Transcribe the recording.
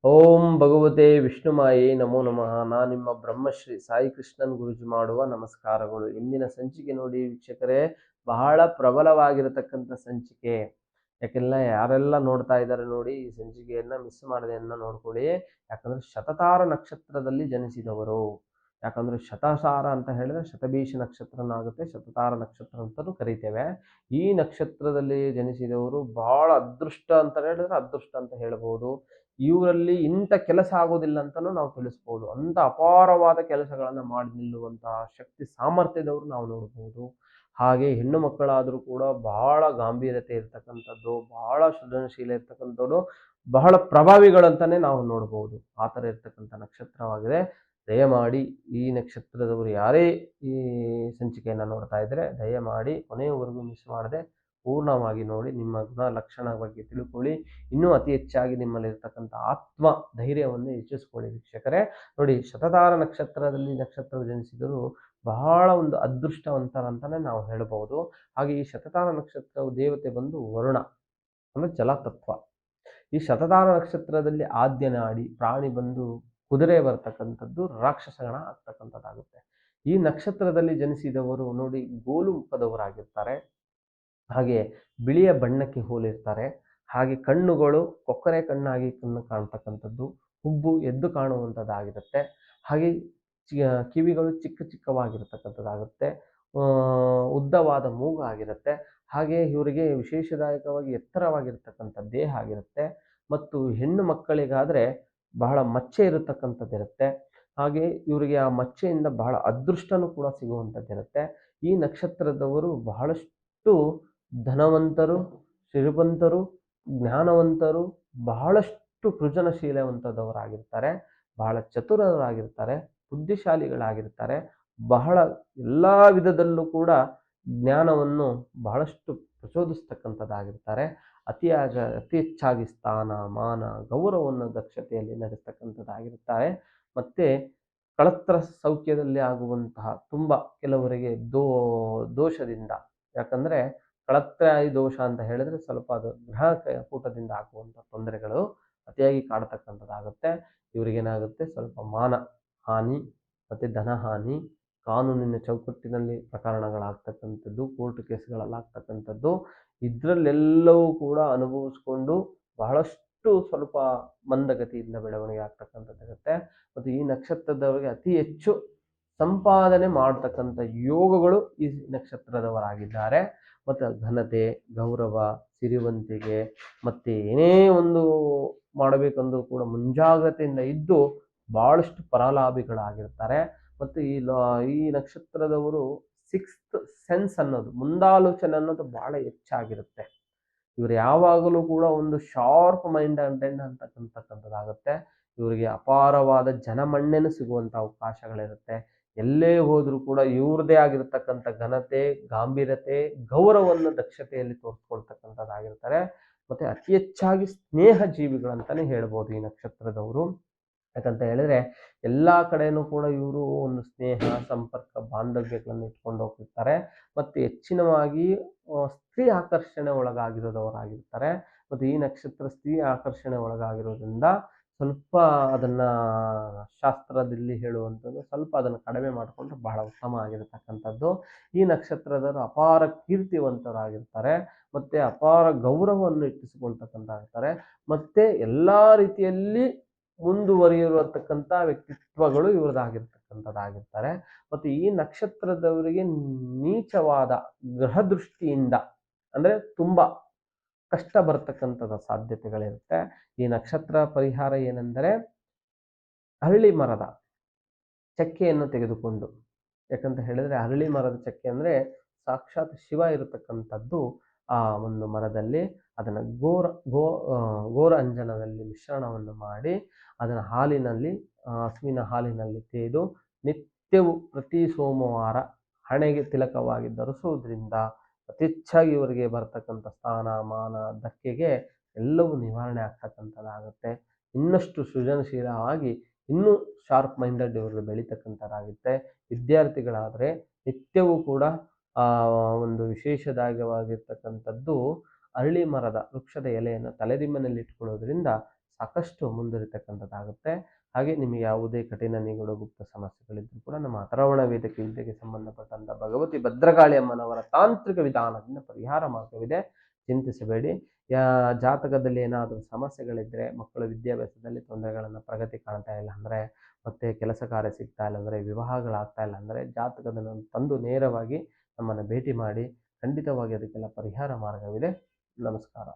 ಓಂ ಭಗವತೆ ವಿಷ್ಣುಮಾಯೇ ನಮೋ ನಮಃ. ನಾನು ನಿಮ್ಮ ಬ್ರಹ್ಮಶ್ರೀ ಸಾಯಿ ಕೃಷ್ಣನ್ ಗುರುಜಿ ಮಾಡುವ ನಮಸ್ಕಾರಗಳು. ಇಂದಿನ ಸಂಚಿಕೆ ನೋಡಿ ವೀಕ್ಷಕರೇ, ಬಹಳ ಪ್ರಬಲವಾಗಿರತಕ್ಕಂಥ ಸಂಚಿಕೆ. ಯಾಕೆಲ್ಲ ಯಾರೆಲ್ಲ ನೋಡ್ತಾ ಇದ್ದಾರೆ ನೋಡಿ, ಈ ಸಂಚಿಕೆಯನ್ನ ಮಿಸ್ ಮಾಡದೆಯನ್ನ ನೋಡ್ಕೊಳ್ಳಿ. ಯಾಕಂದ್ರೆ ಶತತಾರ ನಕ್ಷತ್ರದಲ್ಲಿ ಜನಿಸಿದವರು. ಯಾಕಂದ್ರೆ ಶತಸಾರ ಅಂತ ಹೇಳಿದ್ರೆ ಶತಭೀಷ ನಕ್ಷತ್ರನಾಗುತ್ತೆ, ಶತತಾರ ನಕ್ಷತ್ರ ಅಂತಲೂ ಕರಿತೇವೆ. ಈ ನಕ್ಷತ್ರದಲ್ಲಿ ಜನಿಸಿದವರು ಬಹಳ ಅದೃಷ್ಟ ಅಂತ ಹೇಳಿದ್ರೆ ಅದೃಷ್ಟ ಅಂತ ಹೇಳ್ಬೋದು. ಇವರಲ್ಲಿ ಇಂಥ ಕೆಲಸ ಆಗೋದಿಲ್ಲ ಅಂತಲೂ ನಾವು ತಿಳಿಸ್ಬೋದು. ಅಂತ ಅಪಾರವಾದ ಕೆಲಸಗಳನ್ನ ಮಾಡಿ ನಿಲ್ಲುವಂತಹ ಶಕ್ತಿ ಸಾಮರ್ಥ್ಯದವರು ನಾವು ನೋಡ್ಬೋದು. ಹಾಗೆ ಹೆಣ್ಣು ಮಕ್ಕಳಾದರೂ ಕೂಡ ಬಹಳ ಗಾಂಭೀರ್ಯತೆ ಇರ್ತಕ್ಕಂಥದ್ದು, ಬಹಳ ಸೃಜನಶೀಲ ಇರ್ತಕ್ಕಂಥದ್ದು, ಬಹಳ ಪ್ರಭಾವಿಗಳಂತಾನೆ ನಾವು ನೋಡ್ಬೋದು. ಆ ಥರ ಇರ್ತಕ್ಕಂಥ ನಕ್ಷತ್ರವಾಗಿದೆ. ದಯಮಾಡಿ ಈ ನಕ್ಷತ್ರದವರು ಯಾರೇ ಈ ಸಂಚಿಕೆಯನ್ನು ನೋಡ್ತಾ ಇದ್ರೆ ದಯಮಾಡಿ ಕೊನೆಯವರೆಗೂ ಮಿಸ್ ಮಾಡದೆ ಪೂರ್ಣವಾಗಿ ನೋಡಿ, ನಿಮ್ಮ ಗುಣ ಲಕ್ಷಣ ಬಗ್ಗೆ ತಿಳ್ಕೊಳ್ಳಿ. ಇನ್ನೂ ಅತಿ ಹೆಚ್ಚಾಗಿ ನಿಮ್ಮಲ್ಲಿರ್ತಕ್ಕಂಥ ಆತ್ಮ ಧೈರ್ಯವನ್ನು ಹೆಚ್ಚಿಸ್ಕೊಳ್ಳಿ ವೀಕ್ಷಕರೇ. ನೋಡಿ, ಶತತಾರ ನಕ್ಷತ್ರದಲ್ಲಿ ನಕ್ಷತ್ರ ಜನಿಸಿದರು ಬಹಳ ಒಂದು ಅದೃಷ್ಟವಂತರಂತಾನೆ ನಾವು ಹೇಳ್ಬೋದು. ಹಾಗೆ ಈ ಶತತಾರ ನಕ್ಷತ್ರವು ದೇವತೆ ಬಂದು ವರುಣ, ಅಂದ್ರೆ ಜಲತತ್ವ. ಈ ಶತತಾರ ನಕ್ಷತ್ರದಲ್ಲಿ ಆದ್ಯ ನಾಡಿ ಪ್ರಾಣಿ ಬಂದು ಕುದುರೆ ಬರ್ತಕ್ಕಂಥದ್ದು, ರಾಕ್ಷಸಗಣ ಆಗ್ತಕ್ಕಂಥದ್ದಾಗುತ್ತೆ. ಈ ನಕ್ಷತ್ರದಲ್ಲಿ ಜನಿಸಿದವರು ನೋಡಿ ಗೋಲು ಮುಖದವರಾಗಿರ್ತಾರೆ. ಹಾಗೆ ಬಿಳಿಯ ಬಣ್ಣಕ್ಕೆ ಹೋಲಿರ್ತಾರೆ. ಹಾಗೆ ಕಣ್ಣುಗಳು ಕೊಕ್ಕರೆ ಕಣ್ಣಾಗಿ ಕಣ್ಣು ಕಾಣ್ತಕ್ಕಂಥದ್ದು, ಹುಬ್ಬು ಎದ್ದು ಕಾಣುವಂಥದ್ದಾಗಿರುತ್ತೆ. ಹಾಗೆ ಕಿವಿಗಳು ಚಿಕ್ಕ ಚಿಕ್ಕವಾಗಿರ್ತಕ್ಕಂಥದ್ದಾಗುತ್ತೆ. ಉದ್ದವಾದ ಮೂಗು ಆಗಿರುತ್ತೆ. ಹಾಗೆ ಇವರಿಗೆ ವಿಶೇಷದಾಯಕವಾಗಿ ಎತ್ತರವಾಗಿರ್ತಕ್ಕಂಥ ದೇಹ ಆಗಿರುತ್ತೆ. ಮತ್ತು ಹೆಣ್ಣು ಮಕ್ಕಳಿಗಾದರೆ ಬಹಳ ಮಚ್ಚೆ ಇರತಕ್ಕಂಥದ್ದಿರುತ್ತೆ. ಹಾಗೆ ಇವರಿಗೆ ಆ ಮಚ್ಚೆಯಿಂದ ಬಹಳ ಅದೃಷ್ಟನೂ ಕೂಡ ಸಿಗುವಂಥದ್ದಿರುತ್ತೆ. ಈ ನಕ್ಷತ್ರದವರು ಬಹಳಷ್ಟು ಧನವಂತರು, ಶ್ರೀಮಂತರು, ಜ್ಞಾನವಂತರು, ಬಹಳಷ್ಟು ಸೃಜನಶೀಲವಂತದವರಾಗಿರ್ತಾರೆ, ಬಹಳ ಚತುರರಾಗಿರ್ತಾರೆ, ಬುದ್ಧಿಶಾಲಿಗಳಾಗಿರ್ತಾರೆ. ಬಹಳ ಎಲ್ಲ ವಿಧದಲ್ಲೂ ಕೂಡ ಜ್ಞಾನವನ್ನು ಬಹಳಷ್ಟು ಪ್ರಚೋದಿಸ್ತಕ್ಕಂಥದ್ದಾಗಿರ್ತಾರೆ. ಅತಿ ಹೆಚ್ಚಾಗಿ ಸ್ಥಾನ ಮಾನ ಗೌರವವನ್ನು ದಕ್ಷತೆಯಲ್ಲಿ ನಡೆಸ್ತಕ್ಕಂಥದ್ದಾಗಿರ್ತಾರೆ. ಮತ್ತೆ ಕಳತ್ರ ಸೌಖ್ಯದಲ್ಲಿ ಆಗುವಂತಹ ತುಂಬ ಕೆಲವರಿಗೆ ದೋಷದಿಂದ, ಯಾಕಂದ್ರೆ ಕಳತ್ರಾಯಿ ದೋಷ ಅಂತ ಹೇಳಿದ್ರೆ ಸ್ವಲ್ಪ ಅದು ಗ್ರಹ ಕೂಟದಿಂದ ಆಗುವಂಥ ತೊಂದರೆಗಳು ಅತಿಯಾಗಿ ಕಾಡ್ತಕ್ಕಂಥದ್ದಾಗುತ್ತೆ. ಇವರಿಗೇನಾಗುತ್ತೆ, ಸ್ವಲ್ಪ ಮಾನ ಹಾನಿ ಮತ್ತು ಧನಹಾನಿ, ಕಾನೂನಿನ ಚೌಕಟ್ಟಿನಲ್ಲಿ ಪ್ರಕರಣಗಳಾಗ್ತಕ್ಕಂಥದ್ದು, ಕೋರ್ಟ್ ಕೇಸ್ಗಳಲ್ಲಾಗ್ತಕ್ಕಂಥದ್ದು, ಇದರಲ್ಲೆಲ್ಲವೂ ಕೂಡ ಅನುಭವಿಸ್ಕೊಂಡು ಬಹಳಷ್ಟು ಸ್ವಲ್ಪ ಮಂದಗತಿಯಿಂದ ಬೆಳವಣಿಗೆ ಆಗ್ತಕ್ಕಂಥದ್ದಾಗುತ್ತೆ. ಮತ್ತು ಈ ನಕ್ಷತ್ರದವರಿಗೆ ಅತಿ ಹೆಚ್ಚು ಸಂಪಾದನೆ ಮಾಡ್ತಕ್ಕಂಥ ಯೋಗಗಳು ಈ ನಕ್ಷತ್ರದವರಾಗಿದ್ದಾರೆ. ಮತ್ತು ಘನತೆ, ಗೌರವ, ಸಿರಿವಂತಿಕೆ, ಮತ್ತು ಏನೇ ಒಂದು ಮಾಡಬೇಕಂದ್ರೂ ಕೂಡ ಮುಂಜಾಗ್ರತೆಯಿಂದ ಇದ್ದು ಬಹಳಷ್ಟು ಪರಾಲಾಭಿಗಳಾಗಿರ್ತಾರೆ. ಮತ್ತು ಈ ನಕ್ಷತ್ರದವರು ಸಿಕ್ಸ್ತ್ ಸೆನ್ಸ್ ಅನ್ನೋದು, ಮುಂದಾಲೋಚನೆ ಅನ್ನೋದು ಬಹಳ ಹೆಚ್ಚಾಗಿರುತ್ತೆ. ಇವರು ಯಾವಾಗಲೂ ಕೂಡ ಒಂದು ಶಾರ್ಪ್ ಮೈಂಡ್ ಅಂತಕ್ಕಂಥದ್ದಾಗುತ್ತೆ. ಇವರಿಗೆ ಅಪಾರವಾದ ಜನಮನ್ನಣೆ ಸಿಗುವಂಥ ಅವಕಾಶಗಳಿರುತ್ತೆ. ಎಲ್ಲೇ ಹೋದರೂ ಕೂಡ ಇವ್ರದೇ ಆಗಿರ್ತಕ್ಕಂಥ ಘನತೆ, ಗಾಂಭೀರ್ಯತೆ, ಗೌರವವನ್ನು ದಕ್ಷತೆಯಲ್ಲಿ ತೋರಿಸ್ಕೊಳ್ತಕ್ಕಂಥದ್ದಾಗಿರ್ತಾರೆ. ಮತ್ತೆ ಅತಿ ಹೆಚ್ಚಾಗಿ ಸ್ನೇಹ ಜೀವಿಗಳಂತಾನೆ ಹೇಳ್ಬೋದು ಈ ನಕ್ಷತ್ರದವರು. ಯಾಕಂತ ಹೇಳಿದ್ರೆ ಎಲ್ಲ ಕಡೆನೂ ಕೂಡ ಇವರು ಒಂದು ಸ್ನೇಹ, ಸಂಪರ್ಕ, ಬಾಂಧವ್ಯಗಳನ್ನು ಇಟ್ಕೊಂಡು ಹೋಗ್ತಿರ್ತಾರೆ. ಮತ್ತು ಹೆಚ್ಚಿನವಾಗಿ ಸ್ತ್ರೀ ಆಕರ್ಷಣೆ ಒಳಗಾಗಿರೋದವರಾಗಿರ್ತಾರೆ. ಮತ್ತು ಈ ನಕ್ಷತ್ರ ಸ್ತ್ರೀ ಆಕರ್ಷಣೆ ಒಳಗಾಗಿರೋದ್ರಿಂದ ಸ್ವಲ್ಪ ಅದನ್ನ ಶಾಸ್ತ್ರದಲ್ಲಿ ಹೇಳುವಂಥದ್ದು, ಸ್ವಲ್ಪ ಅದನ್ನು ಕಡಿಮೆ ಮಾಡಿಕೊಂಡ್ರೆ ಬಹಳ ಉತ್ತಮ ಆಗಿರತಕ್ಕಂಥದ್ದು. ಈ ನಕ್ಷತ್ರದವರು ಅಪಾರ ಕೀರ್ತಿವಂತರಾಗಿರ್ತಾರೆ. ಮತ್ತೆ ಅಪಾರ ಗೌರವವನ್ನು ಇಟ್ಟಿಸಿಕೊಳ್ತಕ್ಕಂಥಾಗಿರ್ತಾರೆ. ಮತ್ತೆ ಎಲ್ಲಾ ರೀತಿಯಲ್ಲಿ ಮುಂದುವರಿಯಿರತಕ್ಕಂಥ ವ್ಯಕ್ತಿತ್ವಗಳು ಇವ್ರದ್ದಾಗಿರ್ತಕ್ಕಂಥದ್ದಾಗಿರ್ತಾರೆ. ಮತ್ತು ಈ ನಕ್ಷತ್ರದವರಿಗೆ ನೀಚವಾದ ಗ್ರಹ ದೃಷ್ಟಿಯಿಂದ ಅಂದ್ರೆ ತುಂಬಾ ಕಷ್ಟ ಬರ್ತಕ್ಕಂಥದ ಸಾಧ್ಯತೆಗಳಿರುತ್ತೆ. ಈ ನಕ್ಷತ್ರ ಪರಿಹಾರ ಏನೆಂದರೆ ಅರಳಿ ಮರದ ಚಕ್ಕೆಯನ್ನು ತೆಗೆದುಕೊಂಡು, ಯಾಕಂತ ಹೇಳಿದ್ರೆ ಅರಳಿ ಮರದ ಚಕ್ಕೆ ಅಂದ್ರೆ ಸಾಕ್ಷಾತ್ ಶಿವ ಇರತಕ್ಕಂಥದ್ದು ಆ ಒಂದು ಮರದಲ್ಲಿ. ಅದನ್ನ ಗೋರ ಅಂಜನದಲ್ಲಿ ಮಿಶ್ರಣವನ್ನು ಮಾಡಿ ಅದನ್ನು ಹಾಲಿನಲ್ಲಿ, ಹಸುವಿನ ಹಾಲಿನಲ್ಲಿ ತೇದು ನಿತ್ಯವೂ ಪ್ರತಿ ಸೋಮವಾರ ಹಣೆಗೆ ತಿಲಕವಾಗಿ ಧರಿಸುವುದರಿಂದ ಅತಿ ಹೆಚ್ಚಾಗಿ ಇವರಿಗೆ ಬರ್ತಕ್ಕಂಥ ಸ್ಥಾನ ಮಾನ ಧಕ್ಕೆಗೆ ಎಲ್ಲವೂ ನಿವಾರಣೆ ಆಗ್ತಕ್ಕಂಥದ್ದಾಗುತ್ತೆ. ಇನ್ನಷ್ಟು ಸೃಜನಶೀಲವಾಗಿ ಇನ್ನೂ ಶಾರ್ಪ್ ಮೈಂಡೆಡ್ ಇವರು ಬೆಳೀತಕ್ಕಂಥದ್ದಾಗುತ್ತೆ. ವಿದ್ಯಾರ್ಥಿಗಳಾದರೆ ನಿತ್ಯವೂ ಕೂಡ ಒಂದು ವಿಶೇಷದಾಯಕವಾಗಿರ್ತಕ್ಕಂಥದ್ದು ಅರಳಿ ಮರದ ವೃಕ್ಷದ ಎಲೆಯನ್ನು ತಲೆದಿಂಬಿನಲ್ಲಿ ಇಟ್ಕೊಳ್ಳೋದ್ರಿಂದ ಸಾಕಷ್ಟು ಮುಂದುವರಿತಕ್ಕಂಥದ್ದಾಗುತ್ತೆ. ಹಾಗೆ ನಿಮಗೆ ಯಾವುದೇ ಕಠಿಣ ನಿಗೂಢ ಗುಪ್ತ ಸಮಸ್ಯೆಗಳಿದ್ರೂ ಕೂಡ ನಮ್ಮ ಅಥರ್ವಣ ವೇದಕ್ಕೆ ವಿದ್ಯೆಗೆ ಸಂಬಂಧಪಟ್ಟಂಥ ಭಗವತಿ ಭದ್ರಕಾಳಿ ಅಮ್ಮನವರ ತಾಂತ್ರಿಕ ವಿಧಾನದಿಂದ ಪರಿಹಾರ ಮಾರ್ಗವಿದೆ. ಚಿಂತಿಸಬೇಡಿ. ಜಾತಕದಲ್ಲಿ ಏನಾದರೂ ಸಮಸ್ಯೆಗಳಿದ್ದರೆ, ಮಕ್ಕಳ ವಿದ್ಯಾಭ್ಯಾಸದಲ್ಲಿ ತೊಂದರೆಗಳನ್ನು ಪ್ರಗತಿ ಕಾಣ್ತಾ ಇಲ್ಲ ಅಂದರೆ, ಮತ್ತೆ ಕೆಲಸ ಕಾರ್ಯ ಸಿಗ್ತಾ ಇಲ್ಲ ಅಂದರೆ, ವಿವಾಹಗಳಾಗ್ತಾ ಇಲ್ಲ ಅಂದರೆ, ಜಾತಕದನ್ನು ತಂದು ನೇರವಾಗಿ ನಮ್ಮನ್ನು ಭೇಟಿ ಮಾಡಿ. ಖಂಡಿತವಾಗಿ ಅದಕ್ಕೆಲ್ಲ ಪರಿಹಾರ ಮಾರ್ಗವಿದೆ. ನಮಸ್ಕಾರ.